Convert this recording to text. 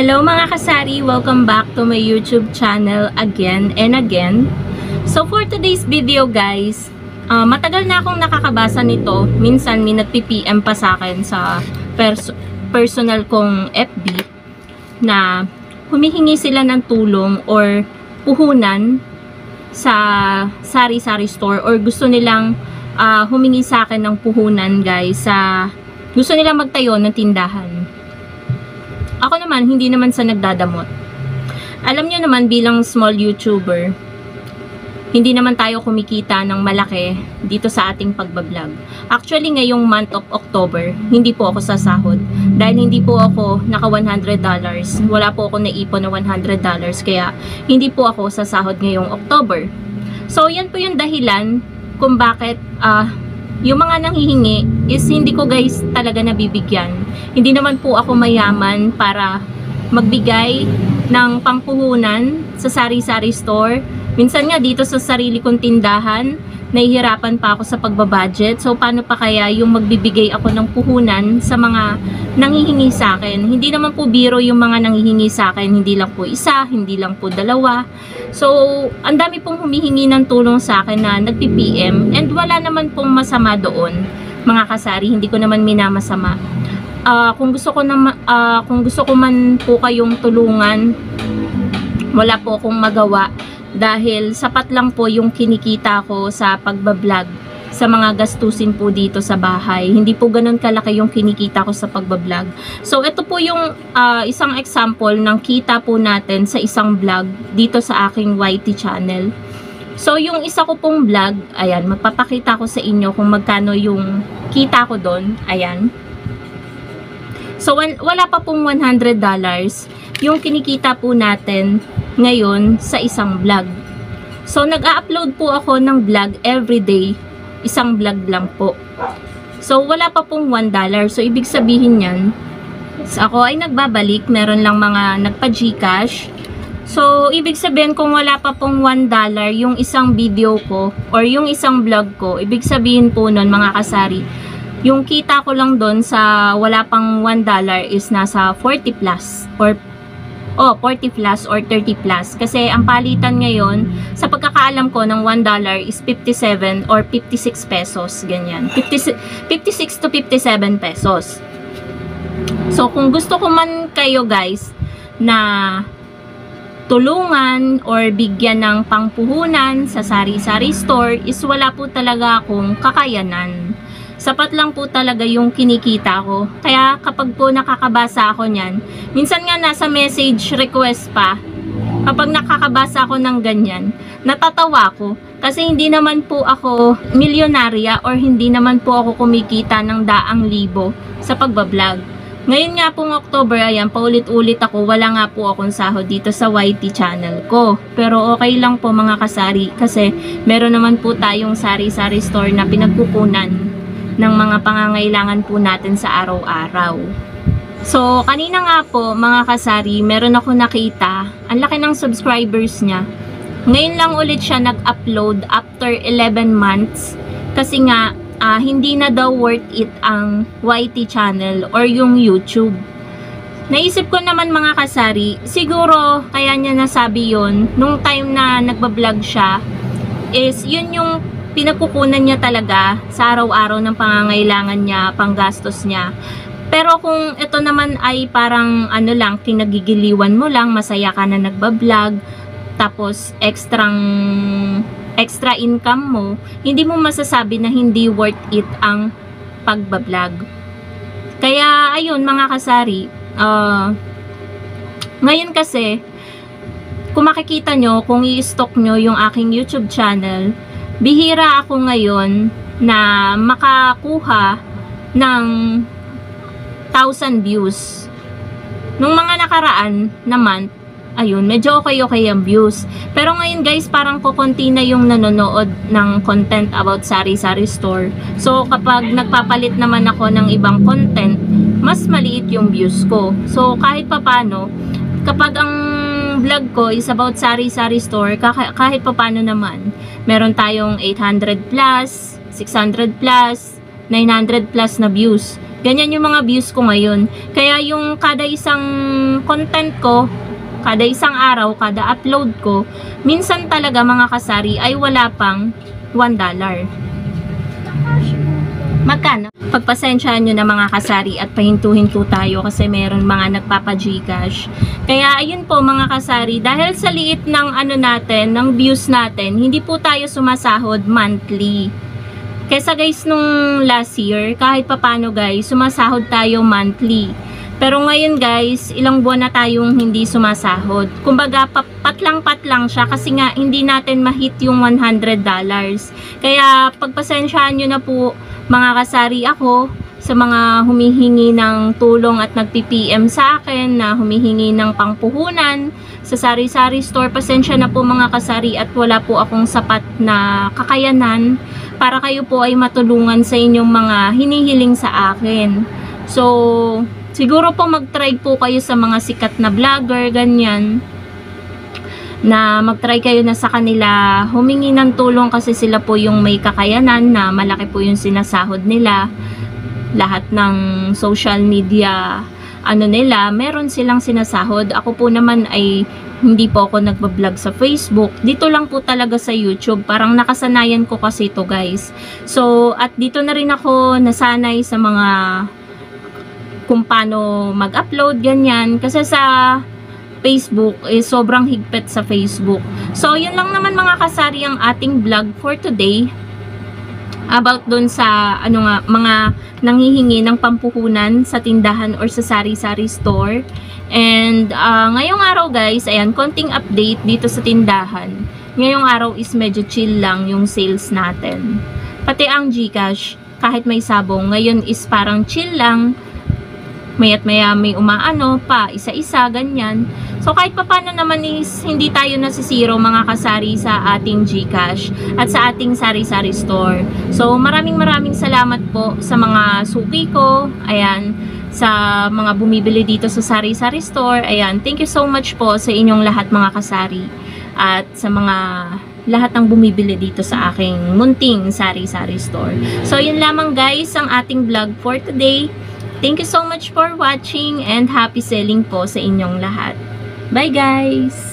Hello mga kasari! Welcome back to my YouTube channel again and again. So for today's video guys, matagal na akong nakakabasa nito. Minsan may nagpi-PM pa sa akin sa personal kong FB na humihingi sila ng tulong or puhunan sa sari-sari store or gusto nilang humingi sa akin ng puhunan guys gusto nilang magtayo ng tindahan. Ako naman, hindi naman sa nagdadamot. Alam niyo naman bilang small YouTuber, hindi naman tayo kumikita ng malaki dito sa ating pagbablog. Actually, ngayong month of October, hindi po ako sasahod. Dahil hindi po ako naka $100. Wala po ako naipon na $100. Kaya, hindi po ako sasahod ngayong October. So, yan po yung dahilan kung bakit yung mga nanghihingi is hindi ko guys talaga nabibigyan. Hindi naman po ako mayaman para magbigay ng pangpuhunan sa sari-sari store. Minsan nga dito sa sarili kong tindahan, nahihirapan pa ako sa pagbabudget. So paano pa kaya yung magbibigay ako ng puhunan sa mga nanghihingi sa akin? Hindi naman po biro yung mga nanghihingi sa akin. Hindi lang po isa, hindi lang po dalawa. So ang dami pong humihingi ng tulong sa akin na nagpi-PM. And wala naman pong masama doon, mga kasari. Hindi ko naman minamasama. Kung gusto ko man po kayong tulungan, wala po akong magawa. Dahil sapat lang po yung kinikita ko sa pagbablog sa mga gastusin po dito sa bahay. Hindi po ganun kalaki yung kinikita ko sa pagbablog. So ito po yung isang example ng kita po natin sa isang vlog dito sa aking YT channel. So yung isa ko pong vlog, ayan, magpapakita ko sa inyo kung magkano yung kita ko doon. Ayan. So wala pa pong $100 yung kinikita po natin ngayon sa isang vlog. So nag-a-upload po ako ng vlog everyday, isang vlog lang po. So wala pa pong $1. So ibig sabihin niyan, ako ay nagbabalik, meron lang mga nagpa-Gcash. So ibig sabihin kung wala pa pong $1 yung isang video ko or yung isang vlog ko, ibig sabihin po nun mga kasari, yung kita ko lang doon sa wala pang $1 is nasa 40 plus or 40 plus or 30 plus. Kasi ang palitan ngayon, sa pagkakaalam ko ng $1 is 57 or 56 pesos. Ganyan. 56 to 57 pesos. So, kung gusto ko man kayo guys na tulungan or bigyan ng pangpuhunan sa sari-sari store is wala po talaga akong kakayanan. Sapat lang po talaga yung kinikita ko. Kaya kapag po nakakabasa ako niyan, minsan nga nasa message request pa, kapag nakakabasa ako ng ganyan, natatawa ko. Kasi hindi naman po ako milyonarya or hindi naman po ako kumikita ng daang libo sa pagbablog. Ngayon nga pong October, ayan, paulit-ulit ako, wala nga po akong sahod dito sa YT channel ko. Pero okay lang po mga kasari kasi meron naman po tayong sari-sari store na pinagkukunan ng mga pangangailangan po natin sa araw-araw. So, kanina nga po, mga kasari, meron ako nakita, ang laki ng subscribers niya. Ngayon lang ulit siya nag-upload after 11 months kasi nga, hindi na daw worth it ang YT channel or yung YouTube. Naisip ko naman mga kasari, siguro kaya niya nasabi yon nung time na nagbablog siya, is yun yung pinagkukunan niya talaga sa araw-araw ng pangangailangan niya, panggastos niya. Pero kung ito naman ay parang ano lang, kinagigiliwan mo lang, masaya ka na nagbablog, tapos extra income mo, hindi mo masasabi na hindi worth it ang pagbablog. Kaya ayun mga kasari, ngayon kasi, kung makikita nyo, kung i-stock nyo yung aking YouTube channel, bihira ako ngayon na makakuha ng 1,000 views. Nung mga nakaraan na month, ayun, medyo okay ang views. Pero ngayon guys, parang kukunti na yung nanonood ng content about sari-sari store. So kapag nagpapalit naman ako ng ibang content, mas maliit yung views ko. So kahit papano, kapag ang vlog ko is about sari-sari store, kahit papano naman, meron tayong 800 plus, 600 plus, 900 plus na views. Ganyan yung mga views ko ngayon. Kaya yung kada isang content ko, kada isang araw, kada upload ko, minsan talaga mga kasari ay wala pang $1. Magkano? Pagpasensyahan nyo na mga kasari at pahinto-hinto tayo kasi meron mga nagpapa-Gcash. Kaya ayun po mga kasari, dahil sa liit ng ano natin, ng views natin, hindi po tayo sumasahod monthly. Kesa guys nung last year, kahit papano guys, sumasahod tayo monthly. Pero ngayon guys, ilang buwan na tayong hindi sumasahod. Kumbaga, patlang-patlang siya kasi nga hindi natin ma-hit yung $100. Kaya pagpasensyahan nyo na po mga kasari ako sa mga humihingi ng tulong at nagpi-PM sa akin na humihingi ng pangpuhunan sa sari-sari store. Pasensya na po mga kasari at wala po akong sapat na kakayanan para kayo po ay matulungan sa inyong mga hinihiling sa akin. So, siguro po mag-try po kayo sa mga sikat na vlogger, ganyan, na mag-try kayo na sa kanila humingi ng tulong kasi sila po yung may kakayanan na malaki po yung sinasahod nila. Lahat ng social media ano nila, meron silang sinasahod. Ako po naman ay hindi po ako nagbablog sa Facebook. Dito lang po talaga sa YouTube. Parang nakasanayan ko kasi ito guys. So, at dito na rin ako nasanay sa mga kung paano mag-upload, ganyan. Kasi sa Facebook is sobrang higpit sa Facebook. So, yun lang naman mga kasari ang ating vlog for today. About dun sa ano nga, mga nanghihingi ng pampuhunan sa tindahan or sa sari-sari store. And ngayong araw guys, ayan, konting update dito sa tindahan. Ngayong araw is medyo chill lang yung sales natin. Pati ang Gcash, kahit may sabong, ngayon is parang chill lang. Maya't maya may umaano pa, isa-isa, ganyan. So kahit papano naman is hindi tayo nasisiro mga kasari sa ating Gcash at sa ating sari-sari store. So maraming salamat po sa mga suki ko, ayan, sa mga bumibili dito sa sari-sari store. Ayan, thank you so much po sa inyong lahat mga kasari at sa mga lahat ng bumibili dito sa aking munting sari-sari store. So yun lamang guys ang ating vlog for today. Thank you so much for watching and happy selling po sa inyong lahat. Bye guys!